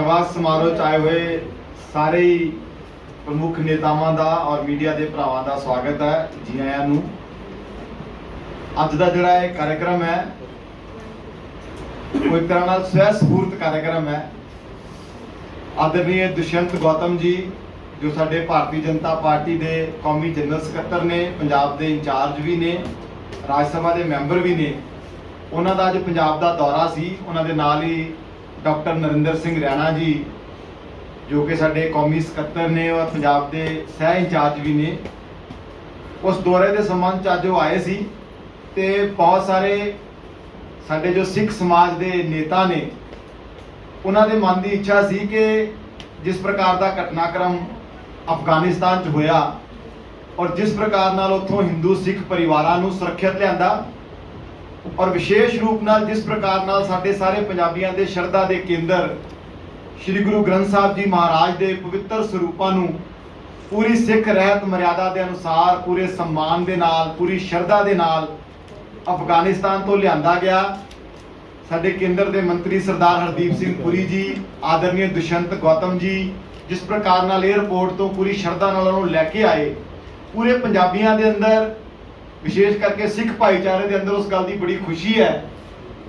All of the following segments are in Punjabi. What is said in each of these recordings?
ਧੰਨਵਾਦ ਸਮਾਰੋਹ 'ਚ ਆਏ ਹੋਏ ਸਾਰੇ ਹੀ ਪ੍ਰਮੁੱਖ ਨੇਤਾਵਾਂ ਦਾ ਔਰ ਮੀਡੀਆ ਦੇ ਭਰਾਵਾਂ ਦਾ ਸਵਾਗਤ ਹੈ। ਜੀ ਆਇਆਂ ਨੂੰ। ਅੱਜ ਦਾ ਜਿਹੜਾ ਇਹ कार्यक्रम है वो एक तरह ਨਾਲ ਸਵੈ ਸਫੂਰਤ कार्यक्रम है। ਆਦਰਨੀय दुष्यंत गौतम जी जो साडे भारतीय जनता पार्टी के कौमी जनरल सकत्तर ने, पंजाब के इंचार्ज भी ने, राज सभा के मैंबर भी ने, उन्हों का अज पंजाब का दौरा सी। उन्होंने नाल ही डॉक्टर नरिंदर सिंह रैणा जी जो कि साडे कौमी सकत्तर ने और पंजाब के सह इंचार्ज भी ने, उस दौरे के संबंध अज वो आए सी। ते बहुत सारे साडे जो सिख समाज के नेता ने, उन्होंने मन की इच्छा सी कि जिस प्रकार का घटनाक्रम अफगानिस्तान च होया और जिस प्रकार नाल उत्थों हिंदू सिख परिवारां नूं सुरक्षित लिआंदा और विशेष रूप नाल जिस प्रकार नाल साडे सारे पंजाबियां दे शरधा दे केंद्र श्री गुरु ग्रंथ साहिब जी महाराज दे पवित्र स्वरूपां नूं पूरी सिख रहत मर्यादा के अनुसार पूरे सम्मान दे नाल पूरी शरधा दे नाल अफगानिस्तान तो लिआंदा गया। साडे केंद्र के मंत्री सरदार हरदीप सिंह पुरी जी, आदरणीय दुष्यंत गौतम जी जिस प्रकार नाल एयरपोर्ट तो पूरी शरधा नाल उन्होंने लैके आए, पूरे पंजाबियों के अंदर विशेष करके सिख भाईचारे के अंदर उस गल की बड़ी खुशी है,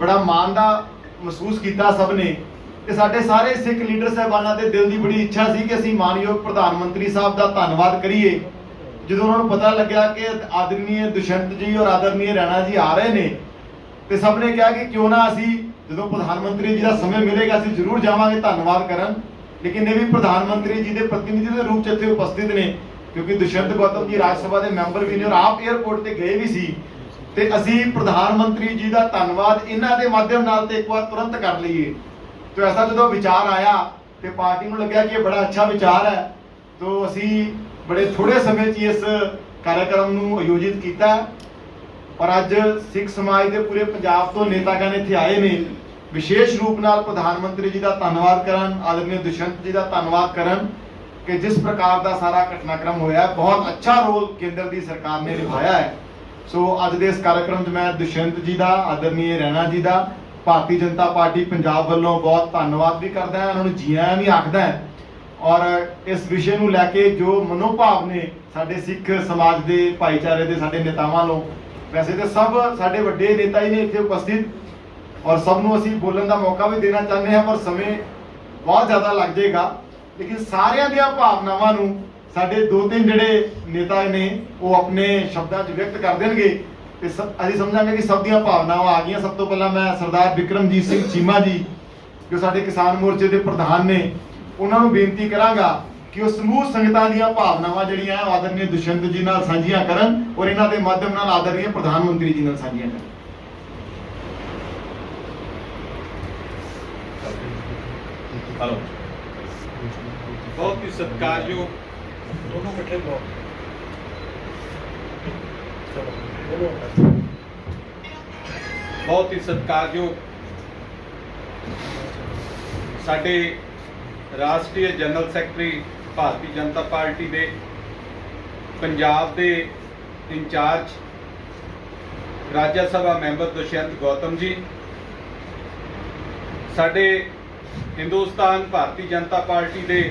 बड़ा माण दा महसूस किया सब ने। ते साडे सारे सिख लीडर साहबाना के दिल की बड़ी इच्छा सी कि असीं मानयोग प्रधानमंत्री साहब का धन्नवाद करिए। जो उन्होंने पता लग्या कि आदरणीय दुष्यंत जी और आदरणीय रैणा जी आ रहे हैं, तो सब ने कहा कि क्यों ना असी जो प्रधानमंत्री जी का समय मिलेगा असी जरूर जावांगे धन्नवाद करन। लेकिन ये भी प्रधानमंत्री जी के प्रतिनिधि के रूप में उपस्थित ने, क्योंकि दुष्यंत गौतम जी राज्य सभा के मैंबर भी ने और आप एयरपोर्ट पर गए भी सी। ते असी प्रधानमंत्री जी का धन्नवाद इन्हां दे माध्यम नाल ते एक बार तुरंत कर लीए। तो ऐसा जो विचार आया तो पार्टी को लग्या कि बड़ा अच्छा विचार है, तो असी बड़े थोड़े समय च इस कार्यक्रम नूं आयोजित किया और अज सिख समाज के पूरे पंजाब तो नेतागण इत्थे आए ने। विशेष रूप नाल प्रधानमंत्री जी का धन्नवाद करन, आदरणीय दुष्यंत जी का धन्नवाद करन कि जिस प्रकार का सारा घटनाक्रम होया बहुत अच्छा रोल केंद्र की सरकार ने निभाया है। सो अज के इस कार्यक्रम मैं दुष्यंत जी का, आदरणीय रैणा जी का भारतीय जनता पार्टी पंजाब वालों बहुत धन्नवाद भी करता है, उन्होंने जी आया भी आखदा है। और इस विषय को लैके जो मनोभाव ने साडे सिख समाज के भाईचारे के साडे नेतावां वालों, वैसे तो सब साडे वड्डे नेता ही ने इत्थे उपस्थित और सबनों असी बोलने का मौका भी देना चाहते हैं, पर समय बहुत ज़्यादा लग जाएगा। लेकिन सारियां दियां भावनावां नूं साडे दो तीन जिहड़े नेता ने वो अपने शब्दों च व्यक्त कर देंगे ते असीं समझांगे कि सब दियां भावनावां आ गईयां। सब तो पहला मैं सरदार बिक्रमजीत सिंह चीमा जी जो साडे किसान मोर्चे के प्रधान ने, उन्होंने बेनती करांगा कि वो समूह संगतां दीयां भावनावां जिहड़ियां आदरणीय दुष्यंत जी नाल साझीआं करन और इन्हां दे माध्यम नाल आदरणीय प्रधानमंत्री जी नाल साझीआं करन। हेलो, बहुत ही सत्कारयोग दोनों इकट्ठे लो। बहुत ही सत्कारयोग साडे राष्ट्रीय general secretary Bharatiya Janata party के पंजाब के इंचार्ज राज्य सभा मैंबर दुष्यंत गौतम जी, साडे हिंदुस्तान भारतीय जनता पार्टी के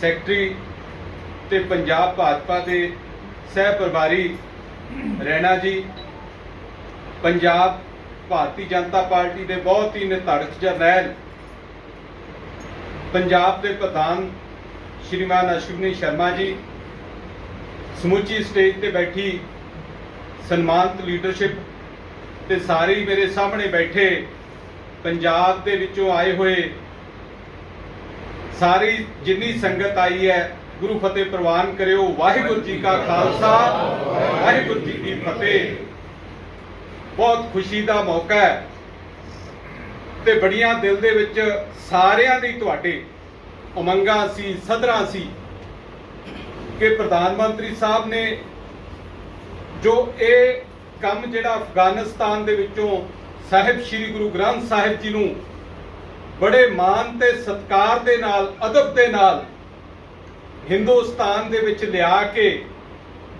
सैकटरी ते पंजाब भाजपा के सह प्रभारी रैणा जी, पंजाब भारतीय जनता पार्टी के बहुत ही निर्धारक जरनैल पंजाब के प्रधान श्रीमान अश्विनी शर्मा जी, समुची स्टेज ते बैठी सन्मानित लीडरशिप ते सारे ही मेरे सामने बैठे पंजाब के विचों आए हुए सारी जिन्नी संगत आई है, गुरु फतेह प्रवान करियो। वाहिगुरु जी का खालसा, वाहिगुरु जी की फतेह। बहुत खुशी का मौका है ते बड़ियां दिल दे विच सारियां दी तुहाडे उमंगां सी, सदरां सी कि प्रधानमंत्री साहब ने जो ये काम जिहड़ा अफगानिस्तान दे विचों साहिब श्री गुरु ग्रंथ साहिब जी नूं बड़े मान ते सत्कार दे नाल, अदब दे नाल हिंदुस्तान दे विच लिया के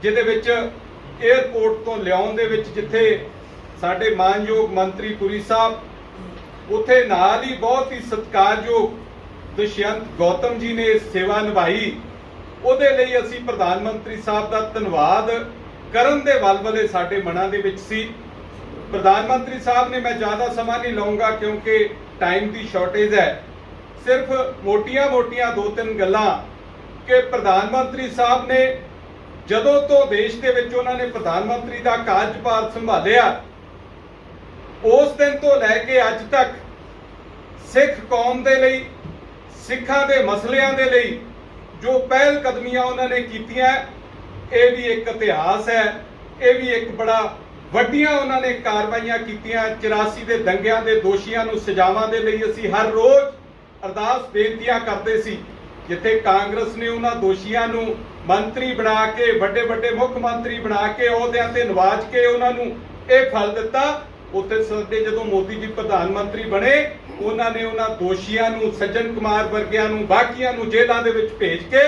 जिहदे विच एयरपोर्ट तो लियाउण दे विच जिथे साडे मानयोग मंत्री पुरी साहब उत्थे नाल ही बहुत ही सत्कारयोग ਦੁਸ਼ਯੰਤ ਗੌਤਮ ਜੀ ਨੇ ਸੇਵਾ ਨਿਭਾਈ, ਉਹਦੇ ਲਈ ਅਸੀਂ ਪ੍ਰਧਾਨ ਮੰਤਰੀ ਸਾਹਿਬ ਦਾ ਧੰਨਵਾਦ ਕਰਨ ਦੇ ਵਲਵਲੇ ਸਾਡੇ ਮਨਾਂ ਦੇ ਵਿੱਚ ਸੀ। ਪ੍ਰਧਾਨ ਮੰਤਰੀ ਸਾਹਿਬ ਨੇ, ਮੈਂ ਜ਼ਿਆਦਾ ਸਮਾਂ ਨਹੀਂ ਲਵਾਂਗਾ ਕਿਉਂਕਿ ਟਾਈਮ ਦੀ ਸ਼ਾਰਟੇਜ ਹੈ, ਸਿਰਫ ਮੋਟੀਆਂ-ਮੋਟੀਆਂ 2-3 ਗੱਲਾਂ ਕਿ ਪ੍ਰਧਾਨ ਮੰਤਰੀ ਸਾਹਿਬ ਨੇ ਜਦੋਂ ਤੋਂ ਦੇਸ਼ ਦੇ ਵਿੱਚ ਉਹਨਾਂ ਨੇ ਪ੍ਰਧਾਨ ਮੰਤਰੀ ਦਾ ਕਾਰਜਭਾਰ ਸੰਭਾਲਿਆ, ਉਸ ਦਿਨ ਤੋਂ ਲੈ ਕੇ ਅੱਜ ਤੱਕ ਸਿੱਖ ਕੌਮ ਦੇ ਲਈ, ਸਿੱਖਾਂ ਦੇ ਮਸਲਿਆਂ ਦੇ ਲਈ ਜੋ ਪਹਿਲ ਕਦਮੀਆਂ ਉਹਨਾਂ ਨੇ ਕੀਤੀਆਂ, ਇਹ ਵੀ ਇੱਕ ਇਤਿਹਾਸ ਹੈ। ਇਹ ਵੀ ਇੱਕ ਬੜਾ ਵੱਡੀਆਂ ਉਹਨਾਂ ਨੇ ਕਾਰਵਾਈਆਂ ਕੀਤੀਆਂ। 84 ਦੇ ਦੰਗਿਆਂ ਦੇ ਦੋਸ਼ੀਆਂ ਨੂੰ ਸਜ਼ਾਵਾਂ ਦੇ ਲਈ ਅਸੀਂ ਹਰ ਰੋਜ਼ ਅਰਦਾਸ ਬੇਨਤੀਆਂ ਕਰਦੇ ਸੀ। ਜਿੱਥੇ ਕਾਂਗਰਸ ਨੇ ਉਹਨਾਂ ਦੋਸ਼ੀਆਂ ਨੂੰ ਮੰਤਰੀ ਬਣਾ ਕੇ, ਵੱਡੇ ਮੁੱਖ ਮੰਤਰੀ ਬਣਾ ਕੇ, ਅਹੁਦਿਆਂ ਤੇ ਨਵਾਜ ਕੇ ਉਹਨਾਂ ਨੂੰ ਇਹ ਫਲ ਦਿੱਤਾ, ਉੱਥੇ ਸਾਡੇ ਜਦੋਂ ਮੋਦੀ ਜੀ ਪ੍ਰਧਾਨ ਮੰਤਰੀ ਬਣੇ, ਉਹਨਾਂ ਨੇ ਉਹਨਾਂ ਦੋਸ਼ੀਆਂ ਨੂੰ, ਸੱਜਣ ਕੁਮਾਰ ਵਰਗਿਆਂ ਨੂੰ, ਬਾਕੀਆਂ ਨੂੰ ਜੇਲ੍ਹਾਂ ਦੇ ਵਿੱਚ ਭੇਜ ਕੇ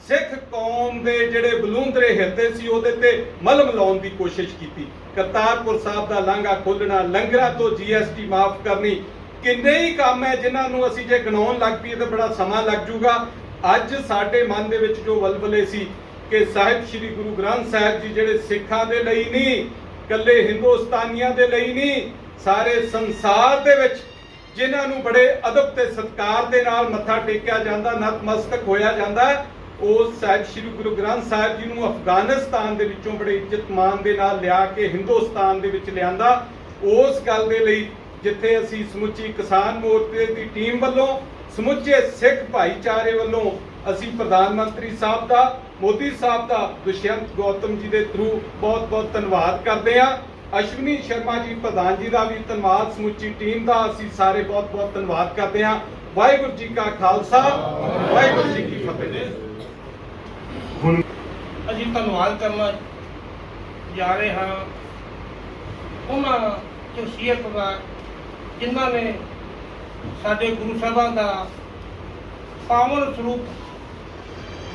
ਸਿੱਖ ਕੌਮ ਦੇ ਜਿਹੜੇ ਬਲੂੰਦਰੇ ਹਿਰਦੇ ਸੀ ਉਹਦੇ ਤੇ ਮਲਮ ਲਾਉਣ ਦੀ ਕੋਸ਼ਿਸ਼ ਕੀਤੀ। ਕਰਤਾਰਪੁਰ ਸਾਹਿਬ ਦਾ ਲਾਂਘਾ ਖੋਲ੍ਹਣਾ, ਲੰਗਰਾਂ ਤੋਂ GST ਮਾਫ ਕਰਨੀ, ਕਿੰਨੇ ਹੀ ਕੰਮ ਹੈ ਜਿਨ੍ਹਾਂ ਨੂੰ ਅਸੀਂ ਜੇ ਗਿਣਾਉਣ ਲੱਗ ਪਈਏ ਤਾਂ ਬੜਾ ਸਮਾਂ ਲੱਗ ਜੂਗਾ। ਅੱਜ ਸਾਡੇ ਮਨ ਦੇ ਵਿੱਚ ਜੋ ਵਲਵਲੇ ਸੀ ਕਿ ਸਾਹਿਬ ਸ੍ਰੀ ਗੁਰੂ ਗ੍ਰੰਥ ਸਾਹਿਬ ਜੀ ਜਿਹੜੇ ਸਿੱਖਾਂ ਦੇ ਲਈ ਨਹੀਂ, ਇਕੱਲੇ ਹਿੰਦੁਸਤਾਨੀਆਂ ਦੇ ਲਈ ਨਹੀਂ, ਸਾਰੇ ਸੰਸਾਰ ਦੇ ਵਿੱਚ ਜਿਨ੍ਹਾਂ ਨੂੰ ਬੜੇ ਅਦਬ ਤੇ ਸਤਿਕਾਰ ਦੇ ਨਾਲ ਮੱਥਾ ਟੇਕਿਆ ਜਾਂਦਾ, ਨਤਮਸਤਕ ਹੋਇਆ ਜਾਂਦਾ, ਉਸ ਸਾਹਿਬ ਸ੍ਰੀ ਗੁਰੂ ਗ੍ਰੰਥ ਸਾਹਿਬ ਜੀ ਨੂੰ ਅਫਗਾਨਿਸਤਾਨ ਦੇ ਵਿੱਚੋਂ ਬੜੇ ਇੱਜ਼ਤ ਮਾਨ ਦੇ ਨਾਲ ਲਿਆ ਕੇ ਹਿੰਦੁਸਤਾਨ ਦੇ ਵਿੱਚ ਲਿਆਂਦਾ। ਉਸ ਗੱਲ ਦੇ ਲਈ ਜਿੱਥੇ ਅਸੀਂ ਸਮੁੱਚੀ ਕਿਸਾਨ ਮੋਰਚੇ ਦੀ ਟੀਮ ਵੱਲੋਂ, ਸਮੁੱਚੇ ਸਿੱਖ ਭਾਈਚਾਰੇ ਵੱਲੋਂ ਅਸੀਂ ਪ੍ਰਧਾਨ ਮੰਤਰੀ ਸਾਹਿਬ ਦਾ, ਮੋਦੀ ਸਾਹਿਬ ਦਾ ਦੁਸ਼ਯੰਤ ਗੌਤਮ ਜੀ ਦੇ ਥਰੂ ਬਹੁਤ ਧੰਨਵਾਦ ਕਰਦੇ ਹਾਂ। ਅਸ਼ਵਨੀ ਸ਼ਰਮਾ ਜੀ ਪ੍ਰਧਾਨ ਜੀ ਦਾ ਵੀ ਧੰਨਵਾਦ, ਸਮੁੱਚੀ ਟੀਮ ਦਾ ਅਸੀਂ ਸਾਰੇ ਬਹੁਤ ਧੰਨਵਾਦ ਕਰਦੇ ਹਾਂ। ਵਾਹਿਗੁਰੂ ਜੀ ਕਾ ਖਾਲਸਾ, ਵਾਹਿਗੁਰੂ ਜੀ ਕੀ ਫਤਿਹ। ਹੁਣ ਅਸੀਂ ਧੰਨਵਾਦ ਕਰਨਾ ਜਾ ਰਹੇ ਹਾਂ ਉਹਨਾਂ ਸ਼ਖਸੀਅਤ ਦਾ ਜਿਨ੍ਹਾਂ ਨੇ ਸਾਡੇ ਗੁਰੂ ਸਾਹਿਬਾਨ ਦਾ ਪਾਵਨ ਸਰੂਪ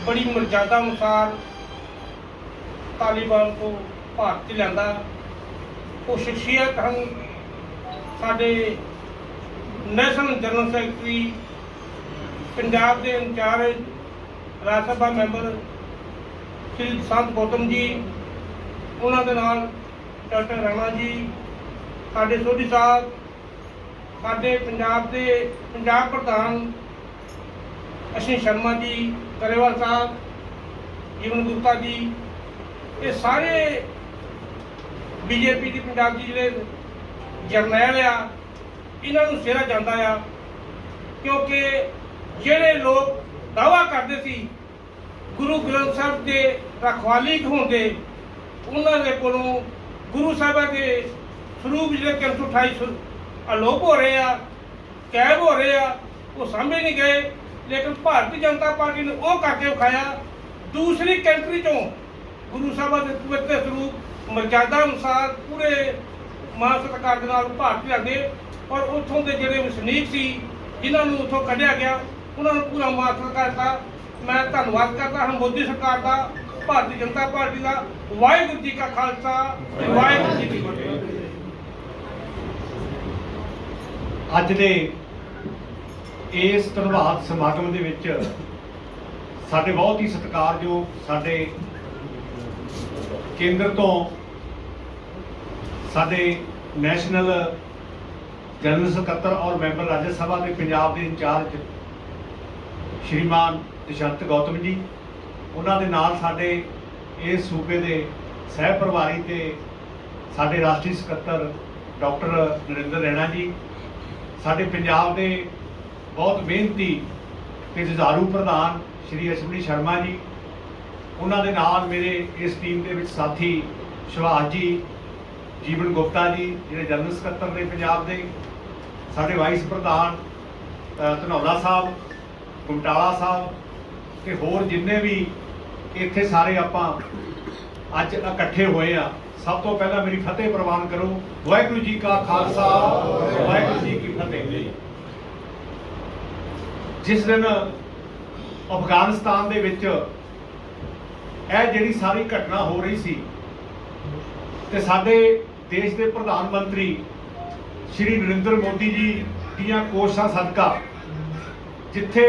ਬੜੀ ਮਰਜ਼ਾਦਾ ਅਨੁਸਾਰ ਤਾਲਿਬਾਨ ਤੋਂ ਭਾਰਤ 'ਚ ਲਿਆਂਦਾ। ਉਹ ਸ਼ਖਸੀਅਤ ਹਨ ਸਾਡੇ ਨੈਸ਼ਨਲ ਜਨਰਲ ਸੈਕਟਰੀ, ਪੰਜਾਬ ਦੇ ਇੰਚਾਰਜ ਰਾਜ ਸਭਾ ਮੈਂਬਰ ਸ਼੍ਰੀ ਦੁਸ਼ਯੰਤ ਗੌਤਮ ਜੀ, ਉਹਨਾਂ ਦੇ ਨਾਲ ਡਾਕਟਰ ਰਾਣਾ ਜੀ, ਸਾਡੇ ਸੋਢੀ ਸਾਹਿਬ, ਸਾਡੇ ਪੰਜਾਬ ਦੇ ਪੰਜਾਬ ਪ੍ਰਧਾਨ ਅਸ਼ਵਨੀ ਸ਼ਰਮਾ ਜੀ, ਗਰੇਵਾਲ ਸਾਹਿਬ, ਜੀਵਨ ਗੁਪਤਾ ਜੀ, ਇਹ ਸਾਰੇ BJP ਦੀ ਪੰਜਾਬ ਦੀ ਜਿਹੜੇ ਜਰਨੈਲ ਆ, ਇਹਨਾਂ ਨੂੰ ਸਿਰਾ ਜਾਂਦਾ ਆ ਕਿਉਂਕਿ ਜਿਹੜੇ ਲੋਕ ਦਾਅਵਾ ਕਰਦੇ ਸੀ ਗੁਰੂ ਗ੍ਰੰਥ ਸਾਹਿਬ ਦੇ ਰਖਵਾਲੀ ਹੋਣ ਦੇ, ਉਹਨਾਂ ਦੇ ਕੋਲੋਂ ਗੁਰੂ ਸਾਹਿਬਾਂ ਦੇ ਸਰੂਪ ਜਿਹੜੇ 328 ਅਲੋਪ ਹੋ ਰਹੇ ਆ, ਕੈਦ ਹੋ ਰਹੇ ਆ, ਉਹ ਸਾਹਮਣੇ ਨਹੀਂ ਗਏ। ਲੇਕਿਨ ਭਾਰਤੀ ਜਨਤਾ ਪਾਰਟੀ ਨੇ ਉਹ ਕਰਕੇ ਵਿਖਾਇਆ। ਦੂਸਰੀ ਕੰਟਰੀ ਚੋਂ ਗੁਰੂ ਸਾਹਿਬਾਂ ਦੇ ਪਵਿੱਤਰ ਸਰੂਪ ਮਰਜ਼ਾਦਾ ਅਨੁਸਾਰ ਪੂਰੇ ਮਾਨ ਸਤਿਕਾਰ ਦੇ ਨਾਲ ਭਾਰਤ ਲਿਆਂਦੇ, ਔਰ ਉੱਥੋਂ ਦੇ ਜਿਹੜੇ ਵਸਨੀਕ ਸੀ ਜਿਨ੍ਹਾਂ ਨੂੰ ਉੱਥੋਂ ਕੱਢਿਆ ਗਿਆ, ਉਹਨਾਂ ਨੂੰ ਪੂਰਾ ਮਾਨ ਸਤਿਕਾਰ ਦਿੱਤਾ। ਮੈਂ ਧੰਨਵਾਦ ਕਰਦਾ ਹਾਂ ਮੋਦੀ ਸਰਕਾਰ ਦਾ, ਭਾਰਤੀ ਜਨਤਾ ਪਾਰਟੀ ਦਾ। ਵਾਹਿਗੁਰੂ ਜੀ ਕਾ ਖਾਲਸਾ, ਵਾਹਿਗੁਰੂ ਜੀ ਕੀ ਫਤਿਹ। ਅੱਜ ਦੇ ਇਸ ਧੰਨਵਾਦ ਸਮਾਗਮ ਦੇ ਵਿੱਚ ਸਾਡੇ ਬਹੁਤ ਹੀ ਸਤਿਕਾਰਯੋਗ ਸਾਡੇ ਕੇਂਦਰ ਤੋਂ ਸਾਡੇ ਨੈਸ਼ਨਲ ਜਨਰਲ ਸਕੱਤਰ ਔਰ ਮੈਂਬਰ ਰਾਜ ਸਭਾ ਦੇ ਪੰਜਾਬ ਦੇ ਇੰਚਾਰਜ ਸ਼੍ਰੀਮਾਨ ਦੁਸ਼ਯੰਤ ਗੌਤਮ ਜੀ, ਉਹਨਾਂ ਦੇ ਨਾਲ ਸਾਡੇ ਇਸ ਸੂਬੇ ਦੇ ਸਹਿ ਪ੍ਰਭਾਰੀ ਤੇ ਸਾਡੇ ਰਾਸ਼ਟਰੀ ਸਕੱਤਰ ਡਾਕਟਰ ਨਰਿੰਦਰ ਰੈਣਾ ਜੀ, ਸਾਡੇ ਪੰਜਾਬ ਦੇ ਬਹੁਤ ਮਿਹਨਤੀ ਤੇ ਜੁਝਾਰੂ ਪ੍ਰਧਾਨ ਸ਼੍ਰੀ ਅਸ਼ਵਨੀ ਸ਼ਰਮਾ ਜੀ, ਉਹਨਾਂ ਦੇ ਨਾਲ ਮੇਰੇ ਇਸ ਟੀਮ ਦੇ ਵਿੱਚ ਸਾਥੀ ਸੁਭਾਸ਼ ਜੀ, ਜੀਵਨ ਗੁਪਤਾ ਜੀ ਜਿਹੜੇ ਜਨਰਲ ਸਕੱਤਰ ਨੇ ਪੰਜਾਬ ਦੇ, ਸਾਡੇ ਵਾਈਸ ਪ੍ਰਧਾਨ ਧਨੌਲਾ ਸਾਹਿਬ, ਗੁਮਟਾਲਾ ਸਾਹਿਬ ਤੇ ਹੋਰ ਜਿੰਨੇ ਵੀ ਇੱਥੇ ਸਾਰੇ ਆਪਾਂ ਅੱਜ ਇਕੱਠੇ ਹੋਏ ਆ। ਸਭ ਤੋਂ ਪਹਿਲਾਂ ਮੇਰੀ ਫਤਿਹ ਪ੍ਰਵਾਨ ਕਰੋ। ਵਾਹਿਗੁਰੂ ਜੀ ਕਾ ਖਾਲਸਾ, ਵਾਹਿਗੁਰੂ ਜੀ ਕੀ ਫਤਿਹ। ਜਿਸ ਦਿਨ ਅਫਗਾਨਿਸਤਾਨ ਦੇ ਵਿੱਚ ਇਹ ਜਿਹੜੀ ਸਾਰੀ ਘਟਨਾ ਹੋ ਰਹੀ ਸੀ ਤੇ ਸਾਡੇ ਦੇਸ਼ ਦੇ ਪ੍ਰਧਾਨ ਮੰਤਰੀ ਸ਼੍ਰੀ ਨਰਿੰਦਰ ਮੋਦੀ ਜੀ ਦੀਆਂ ਕੋਸ਼ਿਸ਼ਾਂ ਸਦਕਾ ਜਿੱਥੇ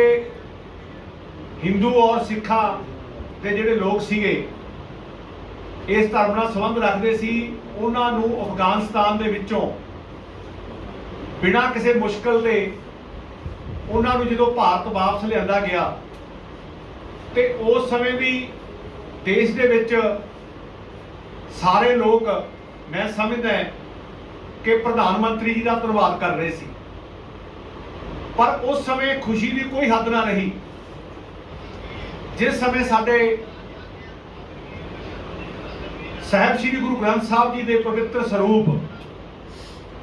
ਹਿੰਦੂ ਔਰ ਸਿੱਖਾਂ ਦੇ ਜਿਹੜੇ ਲੋਕ ਸੀਗੇ ਇਸ ਧਰਮ ਨਾਲ ਸੰਬੰਧ ਰੱਖਦੇ ਸੀ, ਉਹਨਾਂ ਨੂੰ ਅਫਗਾਨਿਸਤਾਨ ਦੇ ਵਿੱਚੋਂ ਬਿਨਾਂ ਕਿਸੇ ਮੁਸ਼ਕਲ ਦੇ ਉਹਨਾਂ ਨੂੰ ਜਦੋਂ ਭਾਰਤ ਵਾਪਸ ਲਿਆਂਦਾ ਗਿਆ ਤੇ ਉਸ ਸਮੇਂ ਵੀ ਦੇਸ਼ ਦੇ ਵਿੱਚ ਸਾਰੇ ਲੋਕ, ਮੈਂ ਸਮਝਦਾ ਕਿ ਪ੍ਰਧਾਨ ਮੰਤਰੀ ਜੀ ਦਾ ਧੰਨਵਾਦ ਕਰ ਰਹੇ ਸੀ। ਪਰ ਉਸ ਸਮੇਂ ਖੁਸ਼ੀ ਦੀ ਕੋਈ ਹੱਦ ਨਾ ਰਹੀ ਜਿਸ ਸਮੇਂ ਸਾਡੇ ਸਾਹਿਬ ਸ੍ਰੀ ਗੁਰੂ ਗ੍ਰੰਥ ਸਾਹਿਬ ਜੀ ਦੇ ਪਵਿੱਤਰ ਸਰੂਪ,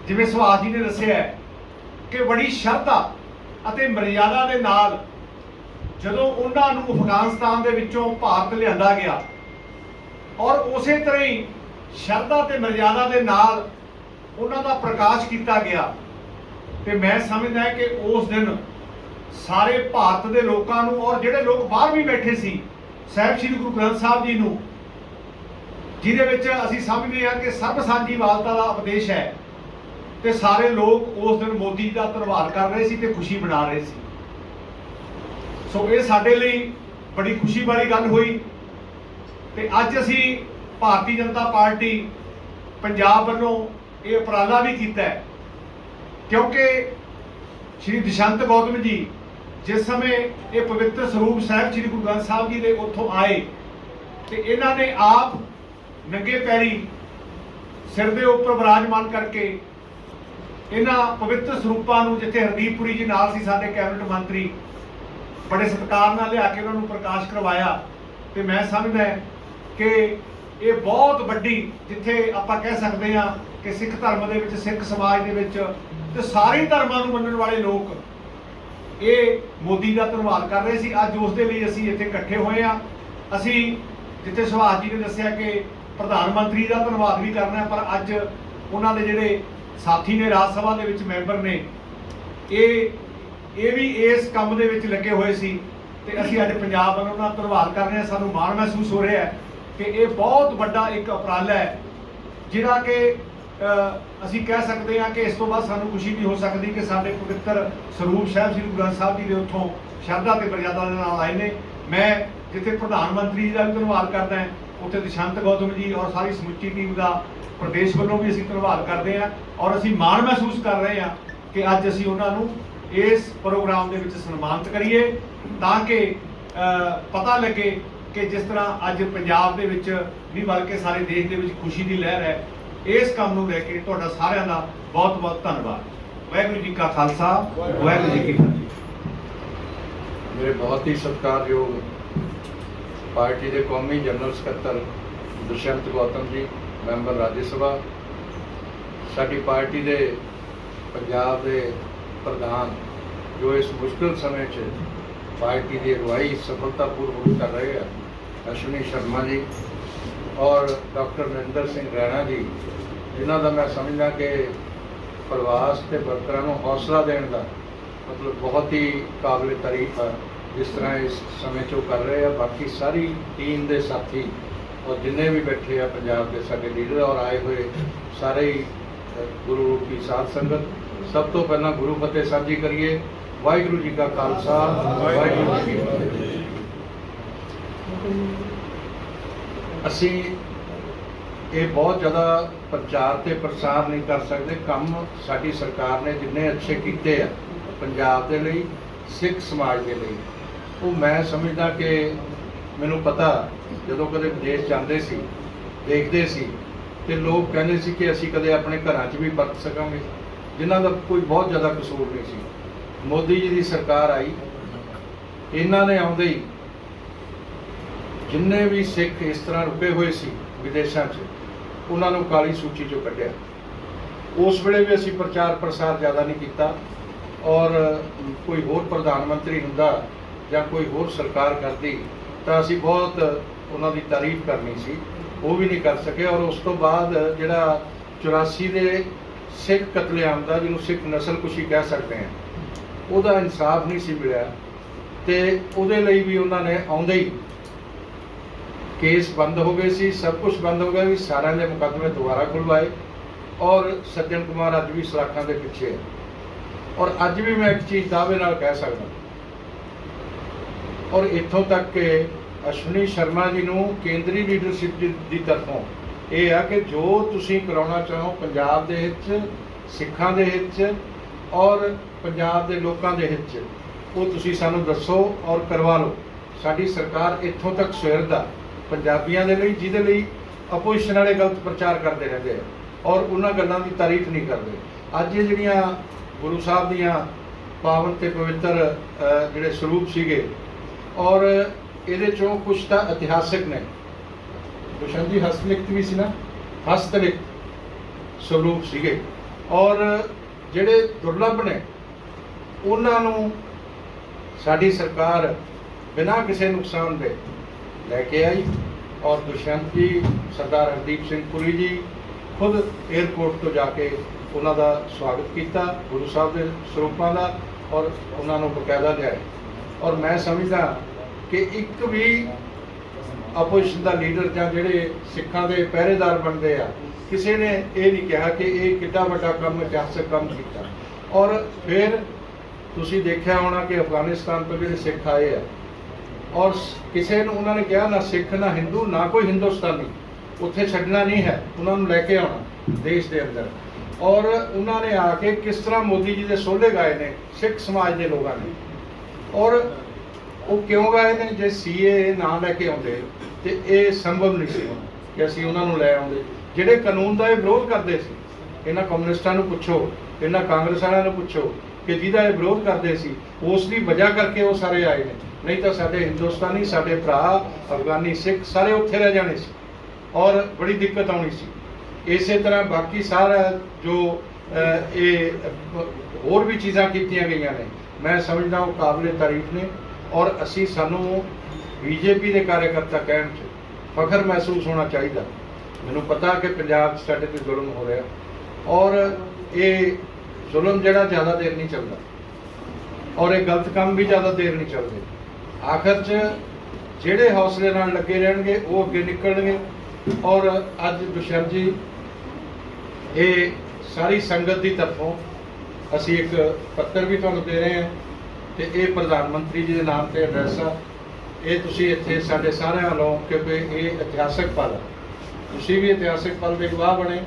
ਜਿਵੇਂ ਸੁਭਾਸ਼ ਜੀ ਨੇ ਦੱਸਿਆ ਕਿ ਬੜੀ ਸ਼ਰਧਾ ਅਤੇ ਮਰਿਆਦਾ ਦੇ ਨਾਲ ਜਦੋਂ ਉਹਨਾਂ ਨੂੰ ਅਫਗਾਨਿਸਤਾਨ ਦੇ ਵਿੱਚੋਂ ਭਾਰਤ ਲਿਆਂਦਾ ਗਿਆ ਔਰ ਉਸੇ ਤਰ੍ਹਾਂ ਹੀ ਸ਼ਰਧਾ ਤੇ ਮਰਿਆਦਾ ਦੇ ਨਾਲ ਉਹਨਾਂ ਦਾ ਪ੍ਰਕਾਸ਼ ਕੀਤਾ ਗਿਆ, ਤੇ ਮੈਂ ਸਮਝਦਾ ਕਿ ਉਸ ਦਿਨ ਸਾਰੇ ਭਾਰਤ ਦੇ ਲੋਕਾਂ ਨੂੰ ਔਰ ਜਿਹੜੇ ਲੋਕ ਬਾਹਰ ਵੀ ਬੈਠੇ ਸੀ ਸਾਹਿਬ ਸ੍ਰੀ ਗੁਰੂ ਗ੍ਰੰਥ ਸਾਹਿਬ ਜੀ ਨੂੰ, ਜਿਹਦੇ ਵਿੱਚ ਅਸੀਂ ਸਮਝਦੇ ਹਾਂ ਕਿ ਸਰਬ ਸਾਂਝੀਵਾਲਤਾ ਦਾ ਉਪਦੇਸ਼ ਹੈ, ਤੇ ਸਾਰੇ ਲੋਕ ਉਸ ਦਿਨ ਮੋਦੀ ਜੀ ਦਾ ਧੰਨਵਾਦ ਕਰ ਰਹੇ ਸੀ ਤੇ ਖੁਸ਼ੀ ਮਨਾ ਰਹੇ ਸੀ। ਸੋ ਇਹ ਸਾਡੇ ਲਈ ਬੜੀ ਖੁਸ਼ੀ ਵਾਲੀ ਗੱਲ ਹੋਈ। ਤੇ ਅੱਜ ਅਸੀਂ ਭਾਰਤੀ ਜਨਤਾ ਪਾਰਟੀ ਪੰਜਾਬ ਵੱਲੋਂ ਇਹ ਉਪਰਾਲਾ ਵੀ ਕੀਤਾ ਹੈ, ਕਿਉਂਕਿ ਸ਼੍ਰੀ ਦਸ਼ੰਤ ਗੌਤਮ ਜੀ ਜਿਸ ਸਮੇਂ ਇਹ ਪਵਿੱਤਰ ਸਰੂਪ ਸਾਹਿਬ ਸ੍ਰੀ ਗੁਰੂ ਗ੍ਰੰਥ ਸਾਹਿਬ ਜੀ ਦੇ ਉੱਥੋਂ ਆਏ ਤੇ ਇਹਨਾਂ ਨੇ ਆਪ ਨੰਗੇ ਪੈਰੀ ਸਿਰ ਦੇ ਉੱਪਰ ਵਿਰਾਜਮਾਨ ਕਰਕੇ ਇਹਨਾਂ ਪਵਿੱਤਰ ਸਰੂਪਾਂ ਨੂੰ, ਜਿੱਥੇ ਹਰਦੀਪਪੁਰੀ ਜੀ ਨਾਲ ਸੀ ਸਾਡੇ ਕੈਬਨਿਟ ਮੰਤਰੀ, ਬੜੇ ਸਤਿਕਾਰ ਨਾਲ ਲਿਆ ਕੇ ਉਹਨਾਂ ਨੂੰ ਪ੍ਰਕਾਸ਼ ਕਰਵਾਇਆ। ਤੇ ਮੈਂ ਸਮਝਦਾ ਕਿ ਇਹ ਬਹੁਤ ਵੱਡੀ, ਜਿੱਥੇ ਆਪਾਂ ਕਹਿ ਸਕਦੇ ਹਾਂ ਕਿ ਸਿੱਖ ਧਰਮ ਦੇ ਵਿੱਚ, ਸਿੱਖ ਸਮਾਜ ਦੇ ਵਿੱਚ ਤੇ ਸਾਰੇ ਧਰਮਾਂ ਨੂੰ ਮੰਨਣ ਵਾਲੇ ਲੋਕ ਇਹ ਮੋਦੀ ਦਾ ਧੰਨਵਾਦ ਕਰ ਰਹੇ ਸੀ। ਅੱਜ ਉਸ ਦੇ ਲਈ ਅਸੀਂ ਇੱਥੇ ਇਕੱਠੇ ਹੋਏ ਹਾਂ। ਅਸੀਂ, ਜਿੱਥੇ ਸੁਭਾਸ਼ ਜੀ ਨੇ ਦੱਸਿਆ ਕਿ ਪ੍ਰਧਾਨ ਮੰਤਰੀ ਦਾ ਧੰਨਵਾਦ ਵੀ ਕਰਨਾ, ਪਰ ਅੱਜ ਉਹਨਾਂ ਦੇ ਜਿਹੜੇ ਸਾਥੀ ਨੇ ਰਾਜ ਸਭਾ ਦੇ ਵਿੱਚ ਮੈਂਬਰ ਨੇ, ਇਹ ਵੀ ਇਸ ਕੰਮ ਦੇ ਵਿੱਚ ਲੱਗੇ ਹੋਏ ਸੀ ਤੇ ਅਸੀਂ ਅੱਜ ਪੰਜਾਬ ਵੱਲੋਂ ਉਹਨਾਂ ਦਾ ਧੰਨਵਾਦ ਕਰ ਰਹੇ ਹਾਂ। ਸਾਨੂੰ ਮਾਣ ਮਹਿਸੂਸ ਹੋ ਰਿਹਾ ਹੈ ਕਿ ਇਹ ਬਹੁਤ ਵੱਡਾ ਇੱਕ ਉਪਰਾਲਾ ਹੈ, ਜਿਹੜਾ ਕਿ ਅਸੀਂ ਕਹਿ ਸਕਦੇ ਹਾਂ ਕਿ ਇਸ ਤੋਂ ਬਾਅਦ ਸਾਨੂੰ ਖੁਸ਼ੀ ਵੀ ਹੋ ਸਕਦੀ ਕਿ ਸਾਡੇ ਪਵਿੱਤਰ ਸਰੂਪ ਸਾਹਿਬ ਸ੍ਰੀ ਗੁਰੂ ਗ੍ਰੰਥ ਸਾਹਿਬ ਜੀ ਦੇ ਉੱਥੋਂ ਸ਼ਰਧਾ ਤੇ ਮਰਿਆਦਾ ਦੇ ਨਾਲ ਆਏ ਨੇ। ਮੈਂ ਜਿੱਥੇ ਪ੍ਰਧਾਨ ਮੰਤਰੀ ਜੀ ਦਾ ਵੀ ਧੰਨਵਾਦ ਕਰਦਾ ਹਾਂ, ਉੱਥੇ ਦਸ਼ੰਤ ਗੌਤਮ ਜੀ ਔਰ ਸਾਰੀ ਸਮੁੱਚੀ ਟੀਮ ਦਾ ਪ੍ਰਦੇਸ਼ ਵੱਲੋਂ ਵੀ ਅਸੀਂ ਧੰਨਵਾਦ ਕਰਦੇ ਹਾਂ ਔਰ ਅਸੀਂ ਮਾਣ ਮਹਿਸੂਸ ਕਰ ਰਹੇ ਹਾਂ ਕਿ ਅੱਜ ਅਸੀਂ ਉਹਨਾਂ ਨੂੰ ਇਸ ਪ੍ਰੋਗਰਾਮ ਦੇ ਵਿੱਚ ਸਨਮਾਨਿਤ ਕਰੀਏ, ਤਾਂ ਕਿ ਪਤਾ ਲੱਗੇ ਕਿ ਜਿਸ ਤਰ੍ਹਾਂ ਅੱਜ ਪੰਜਾਬ ਦੇ ਵਿੱਚ ਨਹੀਂ ਬਲਕਿ ਸਾਰੇ ਦੇਸ਼ ਦੇ ਵਿੱਚ ਖੁਸ਼ੀ ਦੀ ਲਹਿਰ ਹੈ। ਇਸ ਕੰਮ ਨੂੰ ਲੈ ਕੇ ਤੁਹਾਡਾ ਸਾਰਿਆਂ ਦਾ ਬਹੁਤ ਬਹੁਤ ਧੰਨਵਾਦ। ਵਾਹਿਗੁਰੂ ਜੀ ਕਾ ਖਾਲਸਾ, ਵਾਹਿਗੁਰੂ ਜੀ ਕੀ ਫਤਿਹ। ਮੇਰੇ ਬਹੁਤ ਹੀ ਸਤਿਕਾਰਯੋਗ ਪਾਰਟੀ ਦੇ ਕੌਮੀ ਜਨਰਲ ਸਕੱਤਰ ਦੁਸ਼ਯੰਤ ਗੌਤਮ ਜੀ, ਮੈਂਬਰ ਰਾਜ ਸਭਾ, ਸਾਡੀ ਪਾਰਟੀ ਦੇ ਪੰਜਾਬ ਦੇ ਪ੍ਰਧਾਨ, ਜੋ ਇਸ ਮੁਸ਼ਕਿਲ ਸਮੇਂ 'ਚ ਪਾਰਟੀ ਦੀ ਅਗਵਾਈ ਸਫਲਤਾਪੂਰਵਕ ਕਰ ਰਹੇ ਆ, ਅਸ਼ਵਨੀ ਸ਼ਰਮਾ ਜੀ ਔਰ ਡਾਕਟਰ ਨਰਿੰਦਰ ਸਿੰਘ ਰੈਣਾ ਜੀ, ਜਿਨ੍ਹਾਂ ਦਾ ਮੈਂ ਸਮਝਦਾ ਕਿ ਪ੍ਰਵਾਸ ਤੇ ਵਰਕਰਾਂ ਨੂੰ ਹੌਸਲਾ ਦੇਣ ਦਾ ਮਤਲਬ ਬਹੁਤ ਹੀ ਕਾਬਿਲ ਤਾਰੀਫ ਹੈ, ਜਿਸ ਤਰ੍ਹਾਂ ਇਸ ਸਮੇਂ 'ਚ ਉਹ ਕਰ ਰਹੇ ਆ। ਬਾਕੀ ਸਾਰੀ ਟੀਮ ਦੇ ਸਾਥੀ ਔਰ ਜਿੰਨੇ ਵੀ ਬੈਠੇ ਆ ਪੰਜਾਬ ਦੇ ਸਾਡੇ ਲੀਡਰ ਔਰ ਆਏ ਹੋਏ ਸਾਰੇ ਹੀ ਗੁਰੂ ਰੂਪੀ ਸਾਧ ਸੰਗਤ, ਸਭ ਤੋਂ ਪਹਿਲਾਂ ਗੁਰੂ ਫਤਿਹ ਸਾਂਝੀ ਕਰੀਏ। ਵਾਹਿਗੁਰੂ ਜੀ ਕਾ ਖਾਲਸਾ, ਵਾਹਿਗੁਰੂ ਜੀ ਕੀ ਫਤਿਹ। ਅਸੀਂ ਇਹ ਬਹੁਤ ਜ਼ਿਆਦਾ ਪ੍ਰਚਾਰ ਤੇ ਪ੍ਰਸਾਰ ਨਹੀਂ ਕਰ ਸਕਦੇ। ਕੰਮ ਸਾਡੀ ਸਰਕਾਰ ਨੇ ਜਿੰਨੇ ਅੱਛੇ ਕੀਤੇ ਆ ਪੰਜਾਬ ਦੇ ਲਈ, ਸਿੱਖ ਸਮਾਜ ਦੇ ਲਈ, ਉਹ ਮੈਂ ਸਮਝਦਾ ਕਿ ਮੈਨੂੰ ਪਤਾ ਜਦੋਂ ਕਦੇ ਵਿਦੇਸ਼ ਜਾਂਦੇ ਸੀ, ਦੇਖਦੇ ਸੀ ਤੇ ਲੋਕ ਕਹਿੰਦੇ ਸੀ ਕਿ ਅਸੀਂ ਕਦੇ ਆਪਣੇ ਘਰਾਂ 'ਚ ਵੀ ਵਰਤ ਸਕਾਂਗੇ, ਜਿਨ੍ਹਾਂ ਦਾ ਕੋਈ ਬਹੁਤ ਜ਼ਿਆਦਾ ਕਸੂਰ ਨਹੀਂ ਸੀ। ਮੋਦੀ ਜੀ ਦੀ ਸਰਕਾਰ ਆਈ, ਇਹਨਾਂ ਨੇ ਆਉਂਦੇ ਹੀ ਜਿੰਨੇ ਵੀ ਸਿੱਖ ਇਸ ਤਰ੍ਹਾਂ ਰੁਕੇ ਹੋਏ ਸੀ ਵਿਦੇਸ਼ਾਂ 'ਚ, ਉਹਨਾਂ ਨੂੰ ਕਾਲੀ ਸੂਚੀ 'ਚੋਂ ਕੱਢਿਆ। ਉਸ ਵੇਲੇ ਵੀ ਅਸੀਂ ਪ੍ਰਚਾਰ ਪ੍ਰਸਾਰ ਜ਼ਿਆਦਾ ਨਹੀਂ ਕੀਤਾ ਔਰ ਕੋਈ ਹੋਰ ਪ੍ਰਧਾਨ ਮੰਤਰੀ ਹੁੰਦਾ ਜਾਂ ਕੋਈ ਹੋਰ ਸਰਕਾਰ ਕਰਦੀ ਤਾਂ ਅਸੀਂ ਬਹੁਤ ਉਹਨਾਂ ਦੀ ਤਾਰੀਫ ਕਰਨੀ ਸੀ, ਉਹ ਵੀ ਨਹੀਂ ਕਰ ਸਕੇ। ਔਰ ਉਸ ਤੋਂ ਬਾਅਦ ਜਿਹੜਾ 84 ਦੇ ਸਿੱਖ ਕਤਲੇਆਮ ਦਾ, ਜਿਹਨੂੰ ਸਿੱਖ ਨਸਲਕੁਸ਼ੀ ਕਹਿ ਸਕਦੇ ਹਾਂ, ਉਹਦਾ ਇਨਸਾਫ ਨਹੀਂ ਸੀ ਮਿਲਿਆ ਤੇ ਉਹਦੇ ਲਈ ਵੀ ਉਹਨਾਂ ਨੇ ਆਉਂਦੇ ਹੀ ਕੇਸ ਬੰਦ ਹੋ ਗਏ ਸੀ, ਸਭ ਕੁਝ ਬੰਦ ਹੋ ਗਿਆ ਵੀ ਸਾਰਿਆਂ ਦੇ ਮੁਕੱਦਮੇ ਦੁਬਾਰਾ ਖੁਲਵਾਏ ਔਰ ਸੱਜਣ ਕੁਮਾਰ ਅੱਜ ਵੀ ਸਲਾਖਾਂ ਦੇ ਪਿੱਛੇ ਹੈ। ਔਰ ਅੱਜ ਵੀ ਮੈਂ ਇੱਕ ਚੀਜ਼ ਦਾਅਵੇ ਨਾਲ ਕਹਿ ਸਕਦਾ ਔਰ ਇੱਥੋਂ ਤੱਕ ਕਿ ਅਸ਼ਵਨੀ ਸ਼ਰਮਾ ਜੀ ਨੂੰ ਕੇਂਦਰੀ ਲੀਡਰਸ਼ਿਪ ਦੀ ਤਰਫੋਂ ਇਹ ਆ ਕਿ ਜੋ ਤੁਸੀਂ ਕਰਾਉਣਾ ਚਾਹੋ ਪੰਜਾਬ ਦੇ ਹਿੱਤ 'ਚ, ਸਿੱਖਾਂ ਦੇ ਹਿੱਤ 'ਚ ਔਰ ਪੰਜਾਬ ਦੇ ਲੋਕਾਂ ਦੇ ਹਿੱਤ 'ਚ, ਉਹ ਤੁਸੀਂ ਸਾਨੂੰ ਦੱਸੋ ਔਰ ਕਰਵਾ ਲਓ। ਸਾਡੀ ਸਰਕਾਰ ਇੱਥੋਂ ਤੱਕ ਸੁਹਿਰਦ ਆ ਪੰਜਾਬੀਆਂ ਦੇ ਲਈ, ਜਿਹਦੇ ਲਈ ਆਪੋਜੀਸ਼ਨ ਵਾਲੇ ਗਲਤ ਪ੍ਰਚਾਰ ਕਰਦੇ ਰਹਿੰਦੇ ਆ ਔਰ ਉਹਨਾਂ ਗੱਲਾਂ ਦੀ ਤਾਰੀਫ ਨਹੀਂ ਕਰਦੇ। ਅੱਜ ਇਹ ਜਿਹੜੀਆਂ ਗੁਰੂ ਸਾਹਿਬ ਦੀਆਂ ਪਾਵਨ ਤੇ ਪਵਿੱਤਰ ਜਿਹੜੇ ਸਰੂਪ ਸੀਗੇ ਔਰ ਇਹਦੇ ਚੋਂ ਕੁਝ ਤਾਂ ਇਤਿਹਾਸਿਕ ਨੇ, ਦੁਸ਼ਮਣ ਜੀ ਹਸਤਲਿਖਤ ਵੀ ਸੀ ਨਾ, ਹਸਤਲਿਖਤ ਸਰੂਪ ਸੀਗੇ ਔਰ ਜਿਹੜੇ ਦੁਰਲੱਭ ਨੇ ਉਹਨਾਂ ਨੂੰ ਸਾਡੀ ਸਰਕਾਰ ਬਿਨਾਂ ਕਿਸੇ ਨੁਕਸਾਨ ਦੇ ਲੈ ਕੇ ਆਈ ਔਰ ਦੁਸ਼ਯੰਤ ਜੀ, ਸਰਦਾਰ ਹਰਦੀਪ ਸਿੰਘ ਪੁਰੀ ਜੀ ਖੁਦ 에ਅਰਪੋਰਟ ਤੋਂ ਜਾ ਕੇ ਉਹਨਾਂ ਦਾ ਸਵਾਗਤ ਕੀਤਾ ਗੁਰੂ ਸਾਹਿਬ ਦੇ ਸਰੂਪਾਂ ਦਾ ਔਰ ਉਹਨਾਂ ਨੂੰ ਬਕਾਇਦਾ ਲਿਆਏ। ਔਰ ਮੈਂ ਸਮਝਦਾ ਕਿ ਇੱਕ ਵੀ ਆਪੋਜੀਸ਼ਨ ਦਾ ਲੀਡਰ ਜਾਂ ਜਿਹੜੇ ਸਿੱਖਾਂ ਦੇ ਪਹਿਰੇਦਾਰ ਬਣਦੇ ਆ, ਕਿਸੇ ਨੇ ਇਹ ਨਹੀਂ ਕਿਹਾ ਕਿ ਇਹ ਕਿੱਡਾ ਵੱਡਾ ਕੰਮ, ਇਤਿਹਾਸਕ ਕੰਮ ਕੀਤਾ। ਔਰ ਫਿਰ ਤੁਸੀਂ ਦੇਖਿਆ ਹੋਣਾ ਕਿ ਅਫਗਾਨਿਸਤਾਨ ਤੋਂ ਜਿਹੜੇ ਸਿੱਖ ਆਏ ਆ ਔਰ ਕਿਸੇ ਨੂੰ ਉਹਨਾਂ ਨੇ ਕਿਹਾ ਨਾ ਸਿੱਖ ਨਾ ਹਿੰਦੂ ਨਾ ਕੋਈ ਹਿੰਦੁਸਤਾਨੀ, ਉੱਥੇ ਛੱਡਣਾ ਨਹੀਂ ਹੈ, ਉਹਨਾਂ ਨੂੰ ਲੈ ਕੇ ਆਉਣਾ ਦੇਸ਼ ਦੇ ਅੰਦਰ। ਔਰ ਉਹਨਾਂ ਨੇ ਆ ਕੇ ਕਿਸ ਤਰ੍ਹਾਂ ਮੋਦੀ ਜੀ ਦੇ ਸੋਲੇ ਗਾਏ ਨੇ ਸਿੱਖ ਸਮਾਜ ਦੇ ਲੋਕਾਂ ਨੇ। ਔਰ ਉਹ ਕਿਉਂ ਗਾਏ ਨੇ? ਜੇ ਸੀਏ ਨਾ ਲੈ ਕੇ ਆਉਂਦੇ ਤੇ ਇਹ ਸੰਭਵ ਨਹੀਂ ਸੀ ਕਿ ਅਸੀਂ ਉਹਨਾਂ ਨੂੰ ਲੈ ਆਉਂਦੇ। ਜਿਹੜੇ ਕਾਨੂੰਨ ਦਾ ਇਹ ਵਿਰੋਧ ਕਰਦੇ ਸੀ, ਇਹਨਾਂ ਕਮਿਊਨਿਸਟਾਂ ਨੂੰ ਪੁੱਛੋ, ਇਹਨਾਂ ਕਾਂਗਰਸ ਵਾਲਿਆਂ ਨੂੰ ਪੁੱਛੋ ਕਿ ਜਿਹਦਾ ਇਹ ਵਿਰੋਧ ਕਰਦੇ ਸੀ ਉਸ ਦੀ ਵਜ੍ਹਾ ਕਰਕੇ ਉਹ ਸਾਰੇ ਆਏ ਨੇ, ਨਹੀਂ ਤਾਂ ਸਾਡੇ ਹਿੰਦੁਸਤਾਨੀ, ਸਾਡੇ ਭਰਾ ਅਫਗਾਨੀ ਸਿੱਖ ਸਾਰੇ ਉੱਥੇ ਰਹਿ ਜਾਣੇ ਸੀ ਔਰ ਬੜੀ ਦਿੱਕਤ ਆਉਣੀ ਸੀ। ਇਸੇ ਤਰ੍ਹਾਂ ਬਾਕੀ ਸਾਰਾ ਜੋ ਇਹ ਹੋਰ ਵੀ ਚੀਜ਼ਾਂ ਕੀਤੀਆਂ ਗਈਆਂ ਨੇ, ਮੈਂ ਸਮਝਦਾ ਉਹ ਕਾਬਲੇ ਤਾਰੀਫ ਨੇ ਔਰ ਸਾਨੂੰ ਬੀਜੇਪੀ ਦੇ ਕਾਰਜਕਰਤਾ ਕਹਿਣ 'ਚ ਫਖਰ ਮਹਿਸੂਸ ਹੋਣਾ ਚਾਹੀਦਾ। ਮੈਨੂੰ ਪਤਾ ਕਿ ਪੰਜਾਬ 'ਚ ਸਾਡੇ ਤੇ ਜ਼ੁਲਮ ਹੋ ਰਿਹਾ ਔਰ ਇਹ ਜ਼ੁਲਮ ਜਿਹੜਾ ਜ਼ਿਆਦਾ ਦੇਰ ਨਹੀਂ ਚੱਲਦਾ ਔਰ ਇਹ ਗਲਤ ਕੰਮ ਵੀ ਜ਼ਿਆਦਾ ਦੇਰ ਨਹੀਂ ਚੱਲਦੇ। ਆਖਰ 'ਚ ਜਿਹੜੇ ਹੌਸਲੇ ਨਾਲ ਲੱਗੇ ਰਹਿਣਗੇ ਉਹ ਅੱਗੇ ਨਿਕਲਣਗੇ। ਔਰ ਅੱਜ ਦੁਸ਼ਯੰਤ ਜੀ, ਇਹ ਸਾਰੀ ਸੰਗਤ ਦੀ ਤਰਫੋਂ ਅਸੀਂ ਇੱਕ ਪੱਤਰ ਵੀ ਤੁਹਾਨੂੰ ਦੇ ਰਹੇ ਹਾਂ ਤੇ ਇਹ ਪ੍ਰਧਾਨ ਮੰਤਰੀ ਜੀ ਦੇ ਨਾਮ ਤੇ ਐਡਰੈਸ ਆ। ਇਹ ਤੁਸੀਂ ਇੱਥੇ ਸਾਡੇ ਸਾਰਿਆਂ ਵੱਲੋਂ, ਕਿਉਂਕਿ ਇਹ ਇਤਿਹਾਸਕ ਪਲ ਹੈ, ਤੁਸੀਂ ਵੀ ਇਤਿਹਾਸਕ ਪਲ ਦੇ ਗਵਾਹ ਬਣੇ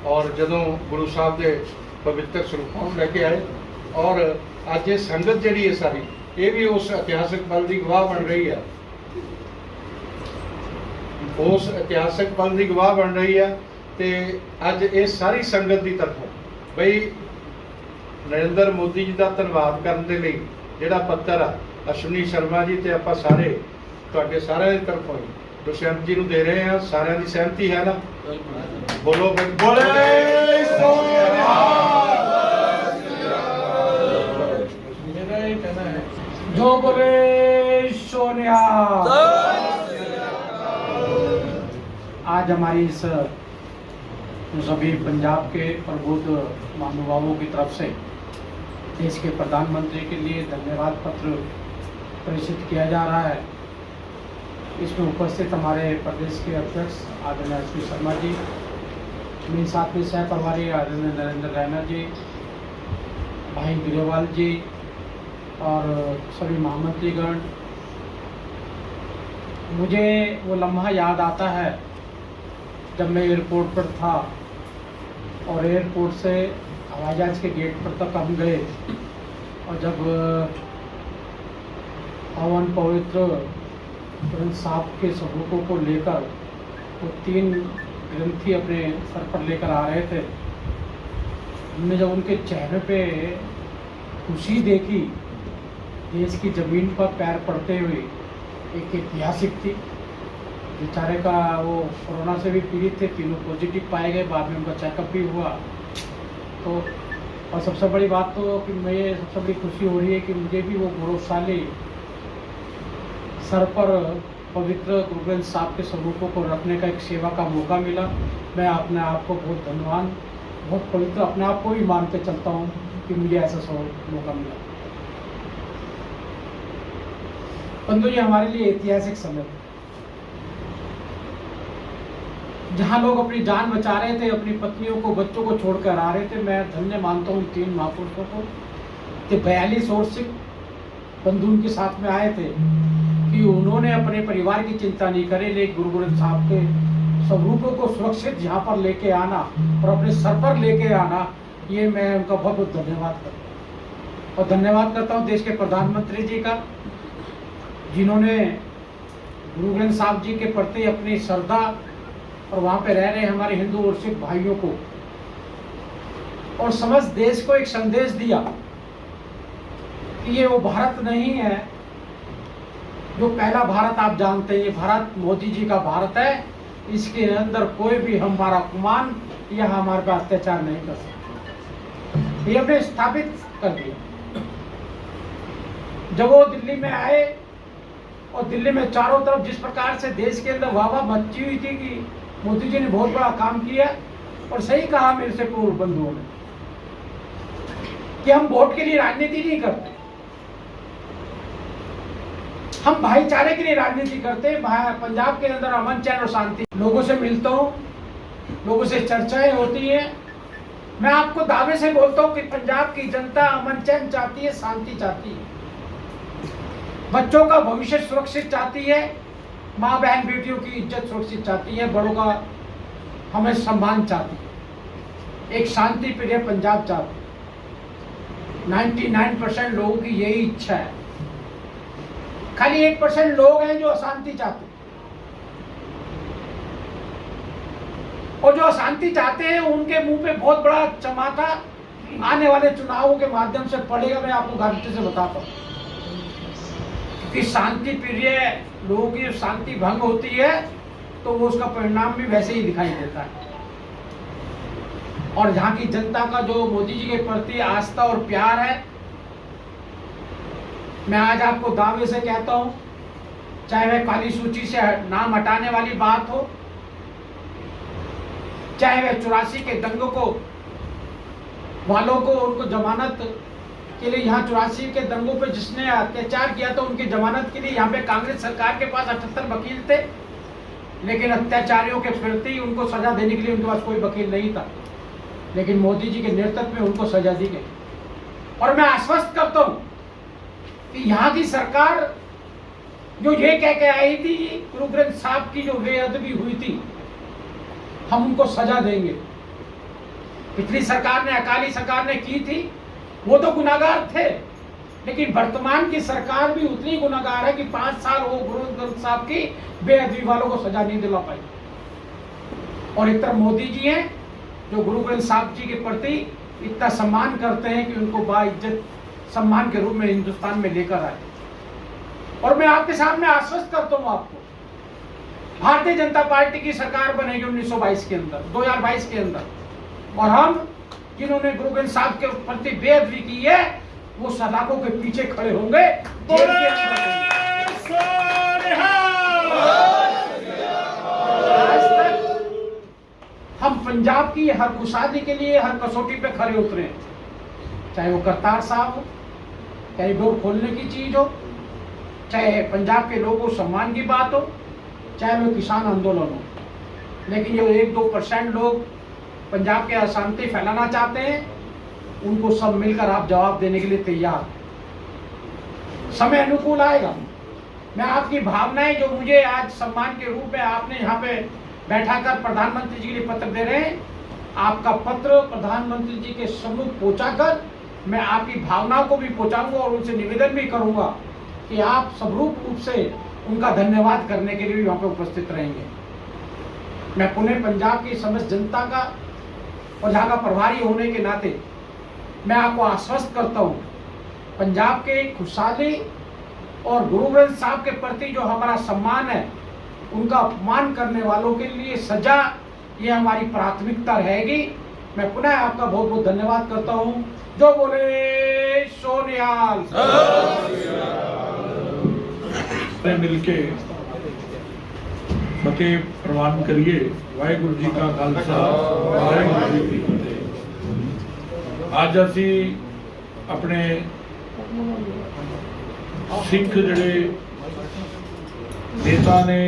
ਔਰ ਜਦੋਂ ਗੁਰੂ ਸਾਹਿਬ ਦੇ ਪਵਿੱਤਰ ਸਰੂਪਾਂ ਨੂੰ ਲੈ ਕੇ ਆਏ ਔਰ ਅੱਜ ਇਹ ਸੰਗਤ ਜਿਹੜੀ ਹੈ ਸਾਰੀ, ਇਹ ਵੀ ਉਸ ਇਤਿਹਾਸਕ ਪਲ ਦੀ ਗਵਾਹ ਬਣ ਰਹੀ ਹੈ, ਉਸ ਇਤਿਹਾਸਕ ਪਲ ਦੀ ਗਵਾਹ ਬਣ ਰਹੀ ਹੈ। ਤੇ ਅੱਜ ਇਹ ਸਾਰੀ ਸੰਗਤ ਦੀ ਤਰਫੋਂ ਬਈ ਨਰਿੰਦਰ ਮੋਦੀ ਜੀ ਦਾ ਧੰਨਵਾਦ ਕਰਨ ਦੇ ਲਈ ਜਿਹੜਾ ਪੱਤਰ ਆ ਅਸ਼ਵਨੀ ਸ਼ਰਮਾ ਜੀ ਤੇ ਆਪਾਂ ਸਾਰੇ ਤੁਹਾਡੇ ਸਾਰਿਆਂ ਦੀ ਤਰਫੋਂ ਦੁਸ਼ਯੰਤ ਜੀ ਨੂੰ ਦੇ ਰਹੇ ਹਾਂ। ਸਾਰਿਆਂ ਦੀ ਸਹਿਮਤੀ ਹੈ ਨਾ? ਬੋਲੋ ਬੋਲੇ जो बोले सोनिया। आज हमारी इस सभी पंजाब के प्रबुद्ध महानुभावों की तरफ से देश के प्रधानमंत्री के लिए धन्यवाद पत्र प्रेषित किया जा रहा है। इसमें उपस्थित हमारे प्रदेश के अध्यक्ष आदरणीय श्री शर्मा जी, मेरे साथ में सह प्रभारी आदरणीय नरेंद्र रैना जी, भाई गिरेवाल जी और सभी महामंत्रीगण। मुझे वो लम्हा याद आता है जब मैं एयरपोर्ट पर था और एयरपोर्ट से हवाई जहाज के गेट पर तक हम गए और जब पावन पवित्र ग्रंथ साहब के स्वरूपों को लेकर वो 3 ग्रंथी अपने सर पर लेकर आ रहे थे, हमने जब उनके चेहरे पे खुशी देखी, देश की ज़मीन पर पैर पड़ते हुए, एक ऐतिहासिक थी। बेचारे का वो कोरोना से भी पीड़ित थे, तीनों पॉजिटिव पाए गए, बाद में उनका चेकअप भी हुआ। तो और सबसे बड़ी बात तो कि मुझे सबसे बड़ी खुशी हो रही है कि मुझे भी वो गौरवशाली सर पर पवित्र गुरु ग्रंथ साहब के स्वरूपों को रखने का एक सेवा का मौका मिला। मैं अपने आप को बहुत धन्यवान, बहुत पवित्र अपने आप को भी मानते चलता हूँ कि मुझे ऐसा मौका मिला। बंधु जी, हमारे लिए ऐतिहासिक समय था जहाँ लोग अपनी जान बचा रहे थे, अपनी पत्नियों को, बच्चों को छोड़कर आ रहे थे। मैं धन्य मानता हूँ 3 महापुरुषों को। 42 और सिख बंधु उनके साथ में आए थे कि उन्होंने अपने परिवार की चिंता नहीं करे, लेकिन गुरु ग्रंथ साहब के स्वरूपों को सुरक्षित यहाँ पर लेके आना और अपने सर पर लेके आना, ये मैं उनका बहुत बहुत धन्यवाद करता हूँ। और धन्यवाद करता हूँ देश के प्रधानमंत्री जी का, जिन्होंने गुरु ग्रंथ साहब जी के प्रति अपनी श्रद्धा और वहाँ पे रह रहे हमारे हिंदू और सिख भाइयों को और समस्त देश को एक संदेश दिया कि ये वो भारत नहीं है जो पहला भारत आप जानते हैं, ये भारत मोदी जी का भारत है, इसके अंदर कोई भी हमारा अपमान या हमारे पर अत्याचार नहीं कर सकता, ये हमने स्थापित कर दिया। जब वो दिल्ली में आए और दिल्ली में चारों तरफ जिस प्रकार से देश के अंदर वाह मची हुई थी कि मोदी जी ने बहुत बड़ा काम किया, और सही कहा मेरे से पूर्व बंधुओं ने कि हम वोट के लिए राजनीति नहीं करते, हम भाईचारे के लिए राजनीति करते हैं। पंजाब के अंदर अमन चैन और शांति, लोगों से मिलता हूँ, लोगों से चर्चाएं होती हैं, मैं आपको दावे से बोलता हूँ कि पंजाब की जनता अमन चैन चाहती है, शांति चाहती है, बच्चों का भविष्य सुरक्षित चाहती है, माँ बहन बेटियों की इज्जत सुरक्षित चाहती है, बड़ों का हमें सम्मान चाहती है, एक शांति प्रिय पंजाब चाहती है। 99% लोगों की यही इच्छा है, खाली 1% लोग हैं जो अशांति चाहते हैं, और जो अशांति चाहते हैं उनके मुंह पे बहुत बड़ा चमाटा आने वाले चुनावों के माध्यम से पड़ेगा। मैं आपको गारंटी से बताता हूँ कि शांति प्रिय लोगों की शांति भंग होती है तो वो उसका परिणाम भी वैसे ही दिखाई देता है। और जहाँ की जनता का जो मोदी जी के प्रति आस्था और प्यार है, मैं आज आपको दावे से कहता हूँ, चाहे वह काली सूची से नाम हटाने वाली बात हो, चाहे वह 84 के दंगों को वालों को उनको जमानत के लिए, यहाँ 84 के दंगों पे जिसने अत्याचार किया था उनकी जमानत के लिए यहाँ पे कांग्रेस सरकार के पास 78 वकील थे, लेकिन अत्याचारियों के प्रति उनको सजा देने के लिए उनके पास कोई वकील नहीं था, लेकिन मोदी जी के नेतृत्व में उनको सजा दी गई। और मैं आश्वस्त करता हूँ कि यहाँ की सरकार जो ये कह के आई थी गुरु ग्रंथ साहब की जो बेअदबी हुई थी, हम उनको सजा देंगे। पिछली सरकार ने, अकाली सरकार ने की थी, वो तो गुनाहगार थे, लेकिन वर्तमान की सरकार भी उतनी गुनाहगार है कि 5 साल वो गुरु ग्रंथ साहब की बेअदबी वालों को सजा नहीं दिला पाई। और एक तरफ मोदी जी हैं जो गुरु ग्रंथ साहब जी के प्रति इतना सम्मान करते हैं कि उनको बाइज्जत सम्मान के रूप में हिंदुस्तान में लेकर आए। और मैं आपके सामने आश्वस्त करता हूँ आपको, भारतीय जनता पार्टी की सरकार बनेगी 1922 के अंदर, 2022 के अंदर, और हम जिन्होंने गुरु ग्रंथ साहब के प्रति बेअदबी की है वो सलाखों के पीछे खड़े होंगे। आज तक हम पंजाब की हर खुशहाली के लिए हर कसौटी पे खड़े उतरे हैं, चाहे वो करतार साहब हो, चाहे डोर खोलने की चीज हो, चाहे पंजाब के लोगों सम्मान की बात हो, चाहे वो किसान आंदोलन हो। लेकिन जो 1-2% लोग पंजाब के अशांति फैलाना चाहते हैं, उनको सब मिलकर आप जवाब देने के लिए तैयार। समय अनुकूल आएगा। मैं आपकी भावनाएं जो मुझे आज सम्मान के रूप में आपने यहाँ पे बैठाकर प्रधानमंत्री जी के लिए पत्र दे रहे हैं, आपका पत्र प्रधानमंत्री जी के सम्मुख पहुँचाकर मैं आपकी भावनाओं को भी पहुँचाऊंगा और उनसे निवेदन भी करूंगा कि आप सबरूप रूप से उनका धन्यवाद करने के लिए भी वहाँ पे उपस्थित रहेंगे। मैं पुणे पंजाब की समस्त जनता का और यहाँ का प्रभारी होने के नाते मैं आपको आश्वस्त करता हूँ, पंजाब के खुशहाली और गुरु ग्रंथ साहब के प्रति जो हमारा सम्मान है, उनका अपमान करने वालों के लिए सजा, ये हमारी प्राथमिकता रहेगी। मैं पुनः आपका बहुत बहुत धन्यवाद करता हूँ। जो बोले सो निहाल। मिलके फतेह प्रवान करिए। वाहिगुरु जी का खालसा, वाहिगुरु जी की फतेह। आज असी अपने सिख जड़े नेता ने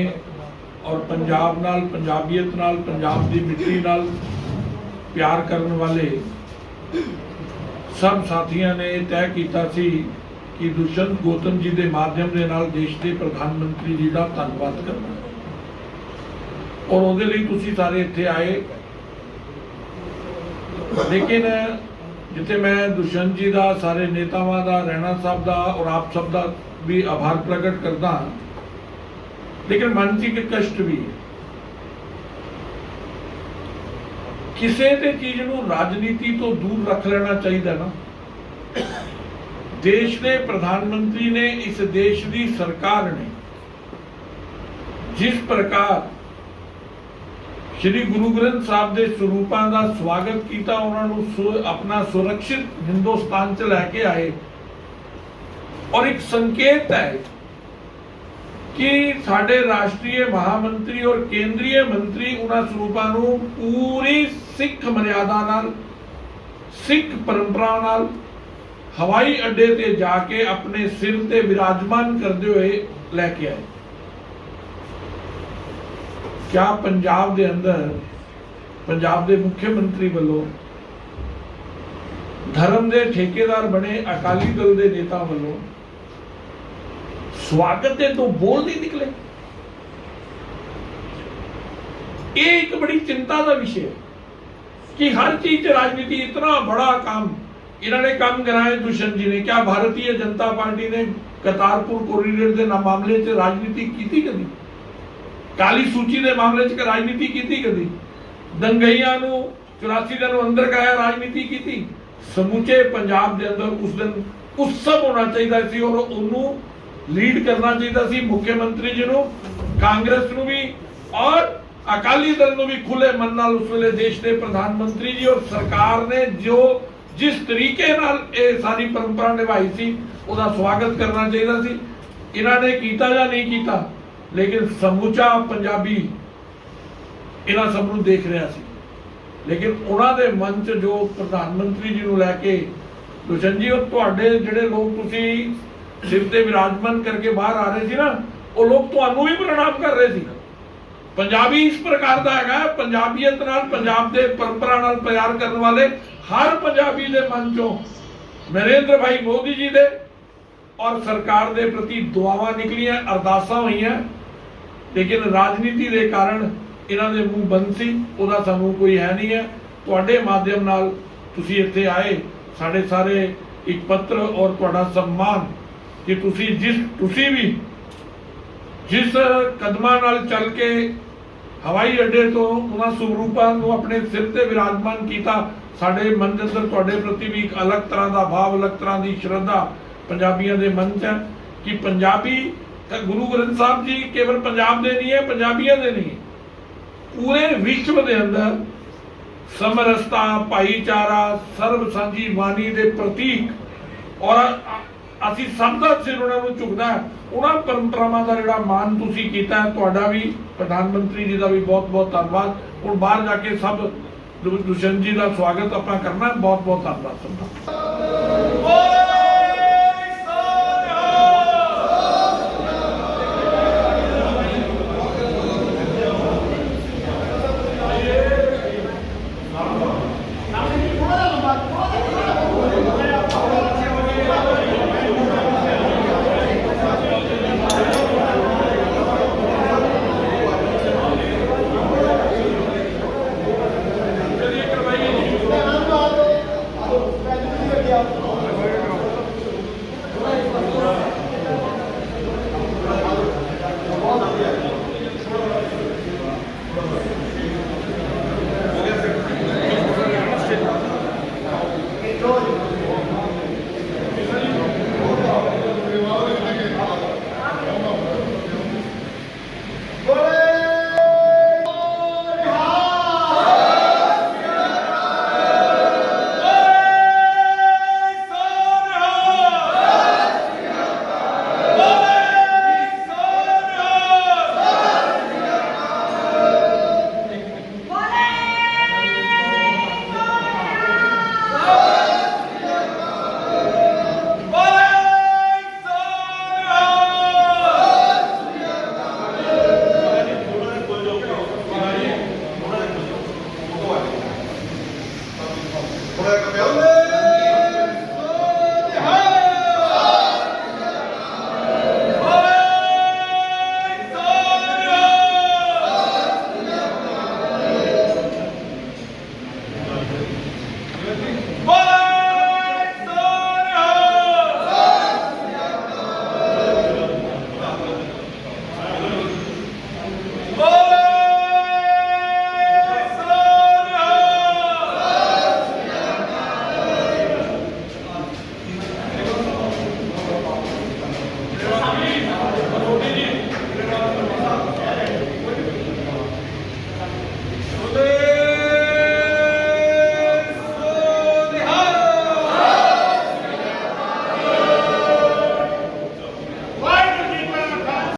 और पंजाब नाल, पंजाबीयत नाल, पंजाब की मिट्टी नाल प्यार करने वाले सब साथियों ने तय किया सी ਕਿ ਦੁਸ਼ਯੰਤ ਗੌਤਮ ਜੀ ਦੇ ਮਾਧਿਅਮ ਦੇ ਨਾਲ ਦੇਸ਼ ਦੇ ਪ੍ਰਧਾਨ ਮੰਤਰੀ ਜੀ ਦਾ ਧੰਨਵਾਦ ਕਰਨਾ ਔਰ ਉਹਦੇ ਲਈ ਤੁਸੀਂ ਸਾਰੇ ਇੱਥੇ ਆਏ। ਲੇਕਿਨ ਜਿੱਥੇ ਮੈਂ ਦੁਸ਼ਯੰਤ ਜੀ ਦਾ, ਸਾਰੇ ਨੇਤਾਵਾਂ ਦਾ, ਰੈਣਾ ਸਾਹਿਬ ਦਾ ਔਰ ਆਪ ਸਭ ਦਾ ਵੀ ਆਭਾਰ ਪ੍ਰਗਟ ਕਰਦਾ, ਲੇਕਿਨ ਮਨ 'ਚ ਇੱਕ ਕਸ਼ਟ ਵੀ ਹੈ। ਕਿਸੇ ਤੇ ਚੀਜ਼ ਨੂੰ ਰਾਜਨੀਤੀ ਤੋਂ ਦੂਰ ਰੱਖ ਲੈਣਾ ਚਾਹੀਦਾ ਨਾ। ਦੇਸ਼ ਦੇ ਪ੍ਰਧਾਨ ਮੰਤਰੀ ਨੇ, ਇਸ ਦੇਸ਼ ਦੀ ਸਰਕਾਰ ਨੇ ਜਿਸ ਪ੍ਰਕਾਰ ਸ਼੍ਰੀ ਗੁਰੂ ਗ੍ਰੰਥ ਸਾਹਿਬ ਦੇ ਸਰੂਪਾਂ ਦਾ ਸਵਾਗਤ ਕੀਤਾ, ਉਹਨਾਂ ਨੂੰ ਆਪਣਾ ਸੁਰੱਖਿਅਤ ਹਿੰਦੁਸਤਾਨ 'ਚ ਲੈ ਕੇ ਆਏ ਔਰ ਇੱਕ ਸੰਕੇਤ ਹੈ ਕਿ ਸਾਡੇ ਰਾਸ਼ਟਰੀ ਮਹਾਮੰਤਰੀ ਔਰ ਕੇਂਦਰੀ ਮੰਤਰੀ ਉਹਨਾਂ ਸਰੂਪਾਂ ਨੂੰ ਪੂਰੀ ਸਿੱਖ ਮਰਿਆਦਾ ਨਾਲ, ਸਿੱਖ ਪਰੰਪਰਾ ਨਾਲ ਹਵਾਈ ਅੱਡੇ ਤੇ ਜਾ ਕੇ ਆਪਣੇ ਸਿਰ ਤੇ ਵਿਰਾਜਮਾਨ ਕਰਦੇ ਹੋਏ ਲੈ ਕੇ ਆਏ। क्या पंजाब के अंदर पंजाब के मुख्य मंत्री वालों धर्म के ठेकेदार बने अकाली दल के नेता वालों स्वागत के तो बोल नहीं निकले? ये एक बड़ी चिंता का विषय है कि हर चीज राजनीति, इतना बड़ा काम इन्होंने काम कराया दुष्यंत जी ने। क्या भारतीय जनता पार्टी ने करतारपुर कॉरिडोर के मामले च राजनीति की कभी? काली सूची के मामले च राजनीति की कभी? दंगईयां नूं 84 दिन अंदर कराया राजनीति की? समूचे पंजाब के अंदर उस दिन उत्सव होना चाहिए सी और उन्होंने लीड करना चाहिए सी मुख्यमंत्री जी नूं, कांग्रेस नूं भी और अकाली दल नूं भी खुले मन नाल उस वेले देश के प्रधानमंत्री जी और सरकार ने जो जिस तरीके नाल ये सारी परंपरा निभाई सी उसका स्वागत करना चाहिए सी। इन्होंने कीता या नहीं कीता, लेकिन समूचा पंजाबी इन्हां सब नूं देख रहा सी। लेकिन उन्होंने मन च जो प्रधानमंत्री जी नूं लैके दुष्यंत जी और तुहाडे जिहड़े लोग तुसीं सिर ते विराजमान करके बाहर आ रहे सी ना, वो लोग तुहानूं भी प्रणाम कर रहे सी। पंजाबी इस प्रकार का है, पंजाबीयत नाल, पंजाब दे परंपरा नाल प्यार करने वाले हर पंजाबी दे मन चों नरेंद्र भाई मोदी जी दे और सरकार दे प्रति दुआवां निकलियां, अरदासां होईयां। लेकिन राजनीति के कारण इन्हां दे मूंह बंद सी, उहदा सानूं कोई है नहीं है। तुहाडे माध्यम नाल तुसीं इत्थे आए, साडे सारे एक पत्र और तुहाडा सम्मान कि तुसीं भी जिस कदमां नाल चल के हवाई अड्डे तो उन्हां स्वरूपां नूं अपने सिर ते विराजमान कीता, साडे मन दे अंदर तुहाडे प्रति भी एक अलग तरह का भाव, अलग तरह की श्रद्धा पंजाबियों के मन च है कि पंजाबी गुरु ग्रंथ साहब जी केवल पंजाब दे नहीं है, पंजाबियों दे नहीं है, पूरे विश्व के अंदर समरसता, भाईचारा, सर्व सांझी वाणी के प्रतीक और असीं सब दा सिर उन्होंने झुकदा है। उन्होंने परंपरावां का जिहड़ा मान तुसीं कीता है, तुहाडा भी प्रधानमंत्री जी का भी बहुत बहुत धन्नवाद। हुण बाहर जाके सब दुष्यंत जी का स्वागत अपना करना है। बहुत बहुत धन्नवाद सबका।